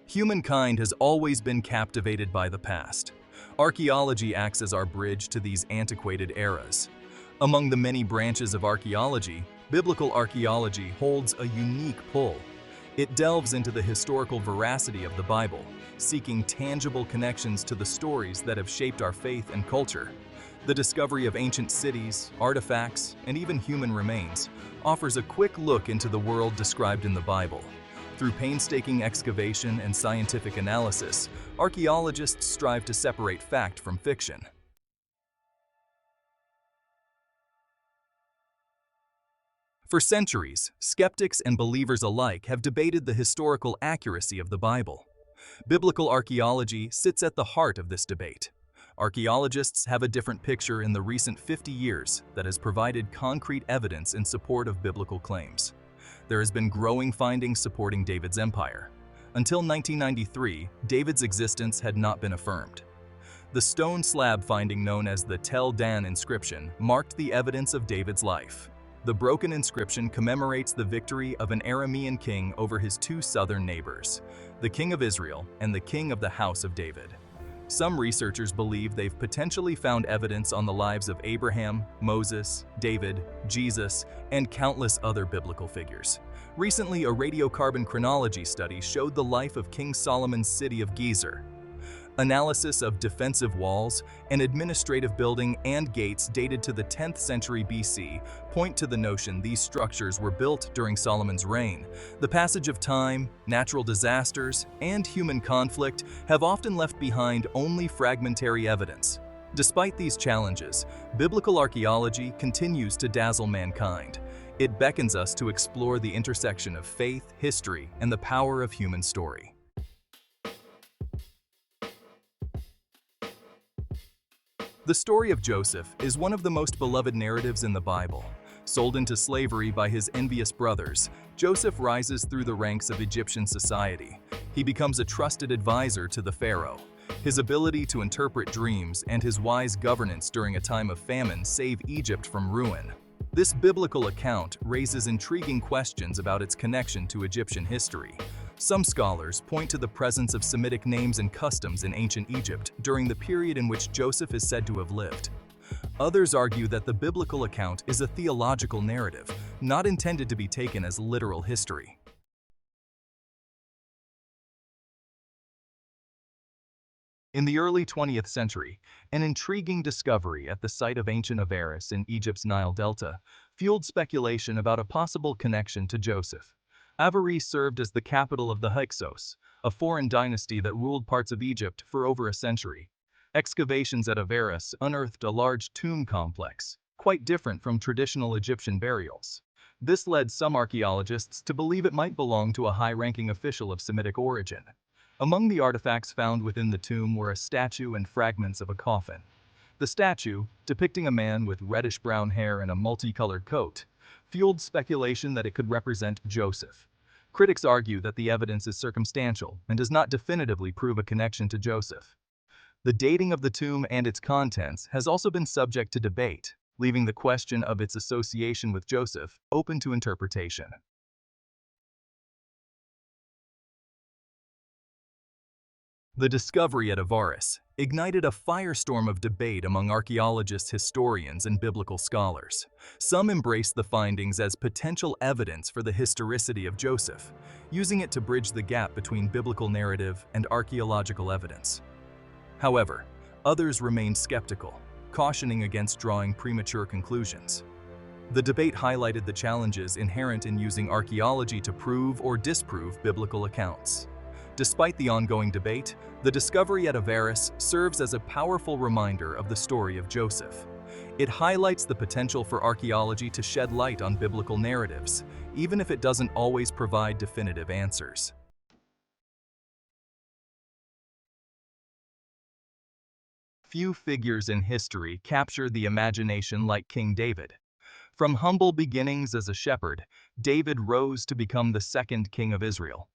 Humankind has always been captivated by the past. Archaeology acts as our bridge to these antiquated eras. Among the many branches of archaeology, biblical archaeology holds a unique pull. It delves into the historical veracity of the Bible, seeking tangible connections to the stories that have shaped our faith and culture. The discovery of ancient cities, artifacts, and even human remains offers a quick look into the world described in the Bible. Through painstaking excavation and scientific analysis, archaeologists strive to separate fact from fiction. For centuries, skeptics and believers alike have debated the historical accuracy of the Bible. Biblical archaeology sits at the heart of this debate. Archaeologists have a different picture in the recent 50 years that has provided concrete evidence in support of biblical claims. There has been growing findings supporting David's empire. Until 1993, David's existence had not been affirmed. The stone slab finding known as the Tel Dan inscription marked the evidence of David's life. The broken inscription commemorates the victory of an Aramean king over his two southern neighbors, the king of Israel and the king of the house of David. Some researchers believe they've potentially found evidence on the lives of Abraham, Moses, David, Jesus, and countless other biblical figures. Recently, a radiocarbon chronology study showed the life of King Solomon's city of Gezer. Analysis of defensive walls, an administrative building, and gates dated to the 10th century BC point to the notion these structures were built during Solomon's reign. The passage of time, natural disasters, and human conflict have often left behind only fragmentary evidence. Despite these challenges, biblical archaeology continues to dazzle mankind. It beckons us to explore the intersection of faith, history, and the power of human story. The story of Joseph is one of the most beloved narratives in the Bible. Sold into slavery by his envious brothers, Joseph rises through the ranks of Egyptian society. He becomes a trusted advisor to the pharaoh. His ability to interpret dreams and his wise governance during a time of famine save Egypt from ruin. This biblical account raises intriguing questions about its connection to Egyptian history. Some scholars point to the presence of Semitic names and customs in ancient Egypt during the period in which Joseph is said to have lived. Others argue that the biblical account is a theological narrative, not intended to be taken as literal history. In the early 20th century, an intriguing discovery at the site of ancient Avaris in Egypt's Nile Delta fueled speculation about a possible connection to Joseph. Avaris served as the capital of the Hyksos, a foreign dynasty that ruled parts of Egypt for over a century. Excavations at Avaris unearthed a large tomb complex, quite different from traditional Egyptian burials. This led some archaeologists to believe it might belong to a high-ranking official of Semitic origin. Among the artifacts found within the tomb were a statue and fragments of a coffin. The statue, depicting a man with reddish-brown hair and a multicolored coat, fueled speculation that it could represent Joseph. Critics argue that the evidence is circumstantial and does not definitively prove a connection to Joseph. The dating of the tomb and its contents has also been subject to debate, leaving the question of its association with Joseph open to interpretation. The discovery at Avaris ignited a firestorm of debate among archaeologists, historians, and biblical scholars. Some embraced the findings as potential evidence for the historicity of Joseph, using it to bridge the gap between biblical narrative and archaeological evidence. However, others remained skeptical, cautioning against drawing premature conclusions. The debate highlighted the challenges inherent in using archaeology to prove or disprove biblical accounts. Despite the ongoing debate, the discovery at Avaris serves as a powerful reminder of the story of Joseph. It highlights the potential for archaeology to shed light on biblical narratives, even if it doesn't always provide definitive answers. Few figures in history capture the imagination like King David. From humble beginnings as a shepherd, David rose to become the second king of Israel.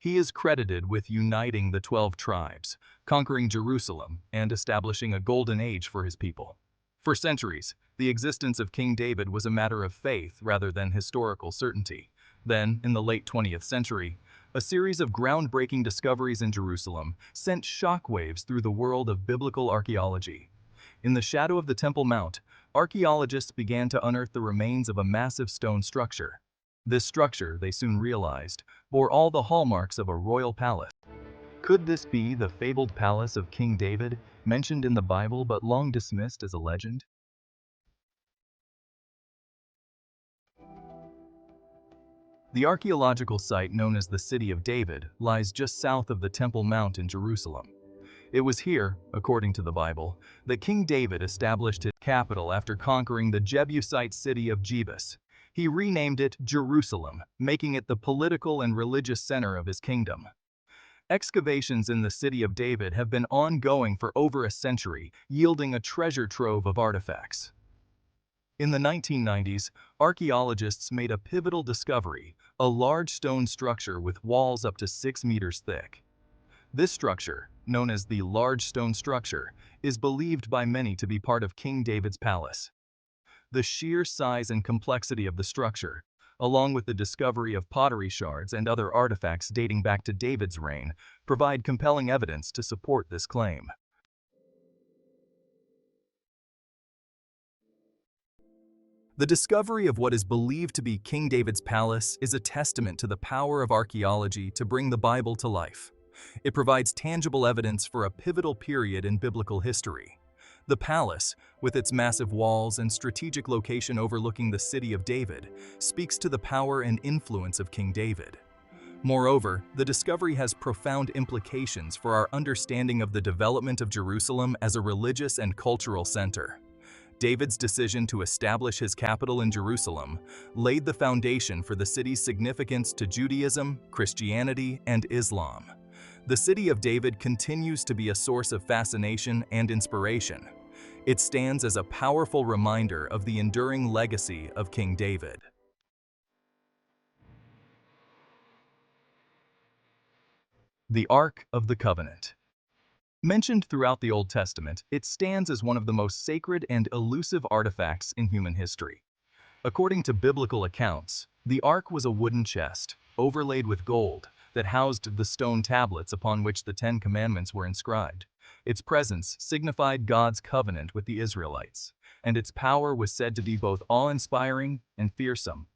He is credited with uniting the 12 tribes, conquering Jerusalem, and establishing a golden age for his people. For centuries, the existence of King David was a matter of faith rather than historical certainty. Then, in the late 20th century, A series of groundbreaking discoveries in Jerusalem sent shockwaves through the world of biblical archaeology. In the shadow of the Temple Mount, archaeologists began to unearth the remains of a massive stone structure. This structure, they soon realized, bore all the hallmarks of a royal palace. Could this be the fabled palace of King David, mentioned in the Bible but long dismissed as a legend? The archaeological site known as the City of David lies just south of the Temple Mount in Jerusalem. It was here, according to the Bible, that King David established his capital after conquering the Jebusite city of Jebus. He renamed it Jerusalem, making it the political and religious center of his kingdom. Excavations in the City of David have been ongoing for over a century, yielding a treasure trove of artifacts. In the 1990s, archaeologists made a pivotal discovery, a large stone structure with walls up to 6 meters thick. This structure, known as the Large Stone Structure, is believed by many to be part of King David's palace. The sheer size and complexity of the structure, along with the discovery of pottery shards and other artifacts dating back to David's reign, provide compelling evidence to support this claim. The discovery of what is believed to be King David's palace is a testament to the power of archaeology to bring the Bible to life. It provides tangible evidence for a pivotal period in biblical history. The palace, with its massive walls and strategic location overlooking the City of David, speaks to the power and influence of King David. Moreover, the discovery has profound implications for our understanding of the development of Jerusalem as a religious and cultural center. David's decision to establish his capital in Jerusalem laid the foundation for the city's significance to Judaism, Christianity, and Islam. The City of David continues to be a source of fascination and inspiration. It stands as a powerful reminder of the enduring legacy of King David. The Ark of the Covenant. Mentioned throughout the Old Testament, it stands as one of the most sacred and elusive artifacts in human history. According to biblical accounts, the Ark was a wooden chest, overlaid with gold, that housed the stone tablets upon which the Ten Commandments were inscribed. Its presence signified God's covenant with the Israelites, and its power was said to be both awe-inspiring and fearsome.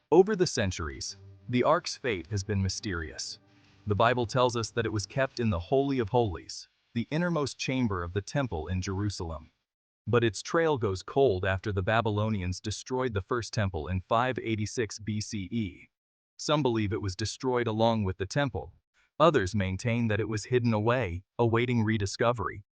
Over the centuries, the Ark's fate has been mysterious. The Bible tells us that it was kept in the Holy of Holies, the innermost chamber of the temple in Jerusalem. But its trail goes cold after the Babylonians destroyed the first temple in 586 BCE. Some believe it was destroyed along with the temple. Others maintain that it was hidden away, awaiting rediscovery.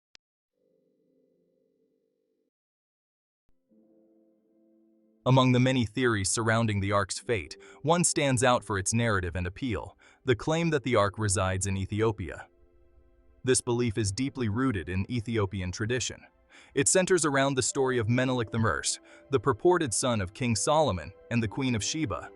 Among the many theories surrounding the Ark's fate, one stands out for its narrative and appeal: the claim that the Ark resides in Ethiopia. This belief is deeply rooted in Ethiopian tradition. It centers around the story of Menelik I, the purported son of King Solomon and the Queen of Sheba.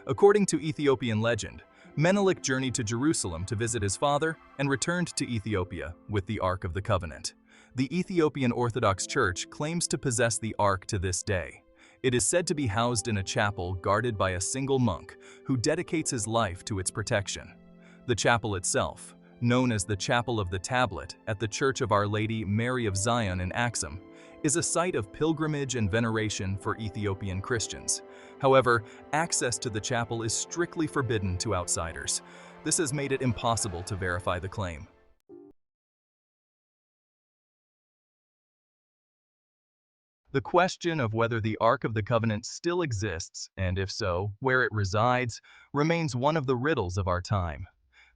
According to Ethiopian legend, Menelik journeyed to Jerusalem to visit his father and returned to Ethiopia with the Ark of the Covenant. The Ethiopian Orthodox Church claims to possess the Ark to this day. It is said to be housed in a chapel guarded by a single monk who dedicates his life to its protection. The chapel itself, known as the Chapel of the Tablet at the Church of Our Lady Mary of Zion in Axum, is a site of pilgrimage and veneration for Ethiopian Christians. However, access to the chapel is strictly forbidden to outsiders. This has made it impossible to verify the claim. The question of whether the Ark of the Covenant still exists, and if so, where it resides, remains one of the riddles of our time.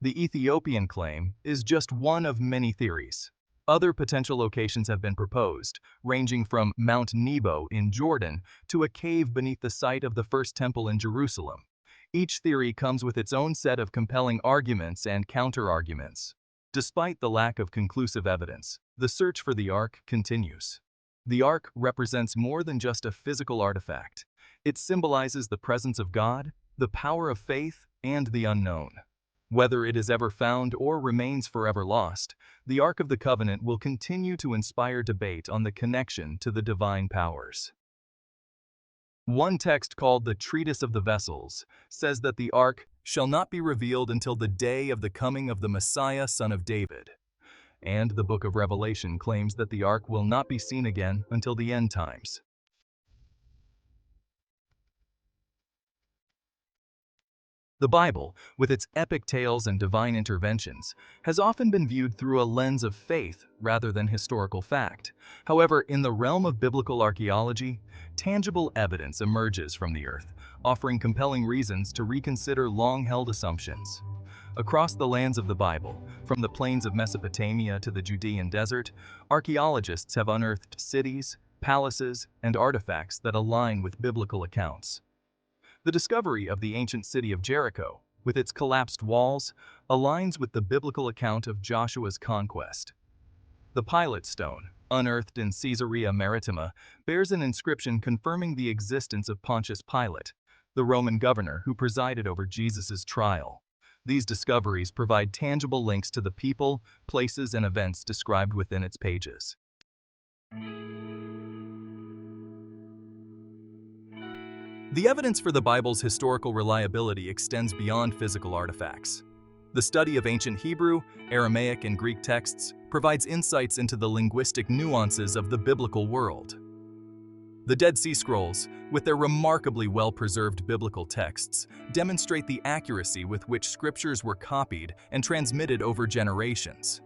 The Ethiopian claim is just one of many theories. Other potential locations have been proposed, ranging from Mount Nebo in Jordan to a cave beneath the site of the First Temple in Jerusalem. Each theory comes with its own set of compelling arguments and counter-arguments. Despite the lack of conclusive evidence, the search for the Ark continues. The Ark represents more than just a physical artifact. It symbolizes the presence of God, the power of faith, and the unknown. Whether it is ever found or remains forever lost, the Ark of the Covenant will continue to inspire debate on the connection to the divine powers. One text called the Treatise of the Vessels says that the ark shall not be revealed until the day of the coming of the Messiah, son of David. And the book of Revelation claims that the ark will not be seen again until the end times. The Bible, with its epic tales and divine interventions, has often been viewed through a lens of faith rather than historical fact. However, in the realm of biblical archaeology, tangible evidence emerges from the earth, offering compelling reasons to reconsider long-held assumptions. Across the lands of the Bible, from the plains of Mesopotamia to the Judean desert, archaeologists have unearthed cities, palaces, and artifacts that align with biblical accounts. The discovery of the ancient city of Jericho, with its collapsed walls, aligns with the biblical account of Joshua's conquest. The Pilate Stone, unearthed in Caesarea Maritima, bears an inscription confirming the existence of Pontius Pilate, the Roman governor who presided over Jesus' trial. These discoveries provide tangible links to the people, places, and events described within its pages. The evidence for the Bible's historical reliability extends beyond physical artifacts. The study of ancient Hebrew, Aramaic, and Greek texts provides insights into the linguistic nuances of the biblical world. The Dead Sea Scrolls, with their remarkably well-preserved biblical texts, demonstrate the accuracy with which scriptures were copied and transmitted over generations.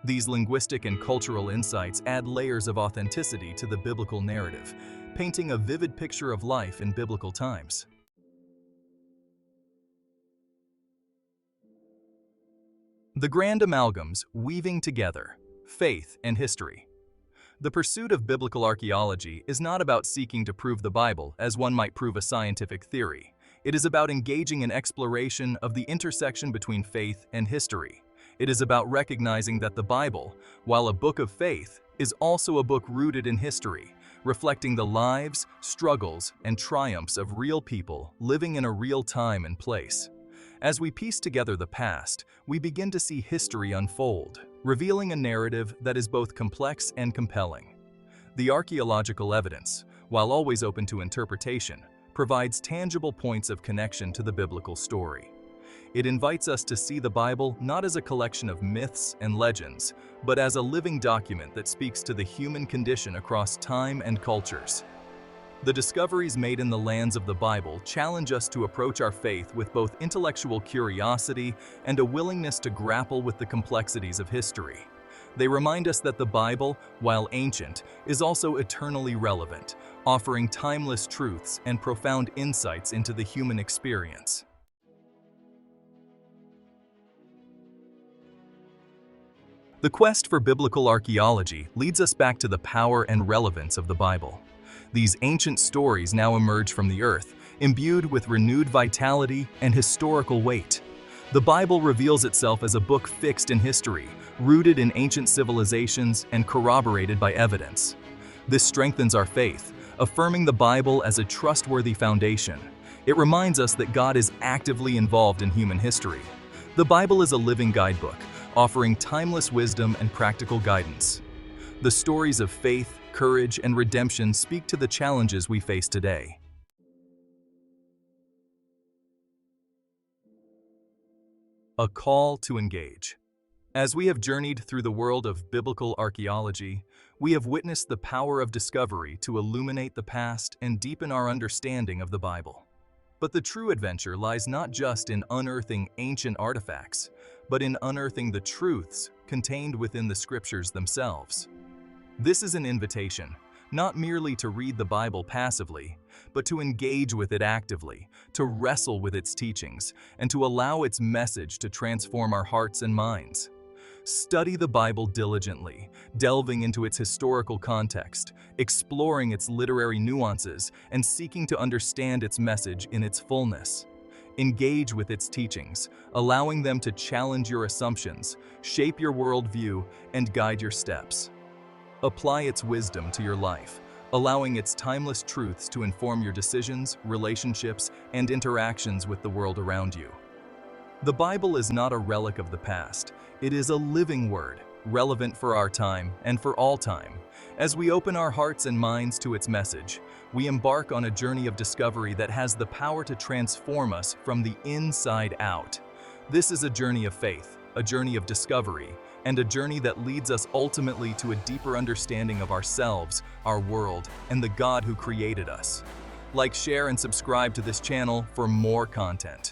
These linguistic and cultural insights add layers of authenticity to the biblical narrative, painting a vivid picture of life in biblical times. The grand amalgams weaving together faith and history. The pursuit of biblical archaeology is not about seeking to prove the Bible as one might prove a scientific theory. It is about engaging in exploration of the intersection between faith and history. It is about recognizing that the Bible, while a book of faith, is also a book rooted in history, reflecting the lives, struggles, and triumphs of real people living in a real time and place. As we piece together the past, we begin to see history unfold, revealing a narrative that is both complex and compelling. The archaeological evidence, while always open to interpretation, provides tangible points of connection to the biblical story. It invites us to see the Bible not as a collection of myths and legends, but as a living document that speaks to the human condition across time and cultures. The discoveries made in the lands of the Bible challenge us to approach our faith with both intellectual curiosity and a willingness to grapple with the complexities of history. They remind us that the Bible, while ancient, is also eternally relevant, offering timeless truths and profound insights into the human experience. The quest for biblical archaeology leads us back to the power and relevance of the Bible. These ancient stories now emerge from the earth, imbued with renewed vitality and historical weight. The Bible reveals itself as a book fixed in history, rooted in ancient civilizations and corroborated by evidence. This strengthens our faith, affirming the Bible as a trustworthy foundation. It reminds us that God is actively involved in human history. The Bible is a living guidebook, offering timeless wisdom and practical guidance. The stories of faith, courage, and redemption speak to the challenges we face today. A call to engage. As we have journeyed through the world of biblical archaeology, we have witnessed the power of discovery to illuminate the past and deepen our understanding of the Bible. But the true adventure lies not just in unearthing ancient artifacts, but in unearthing the truths contained within the scriptures themselves. This is an invitation, not merely to read the Bible passively, but to engage with it actively, to wrestle with its teachings, and to allow its message to transform our hearts and minds. Study the Bible diligently, delving into its historical context, exploring its literary nuances, and seeking to understand its message in its fullness. Engage with its teachings, allowing them to challenge your assumptions, shape your worldview, and guide your steps. Apply its wisdom to your life, allowing its timeless truths to inform your decisions, relationships, and interactions with the world around you. The Bible is not a relic of the past. It is a living word, relevant for our time and for all time. As we open our hearts and minds to its message, we embark on a journey of discovery that has the power to transform us from the inside out. This is a journey of faith, a journey of discovery, and a journey that leads us ultimately to a deeper understanding of ourselves, our world, and the God who created us. Like, share, and subscribe to this channel for more content.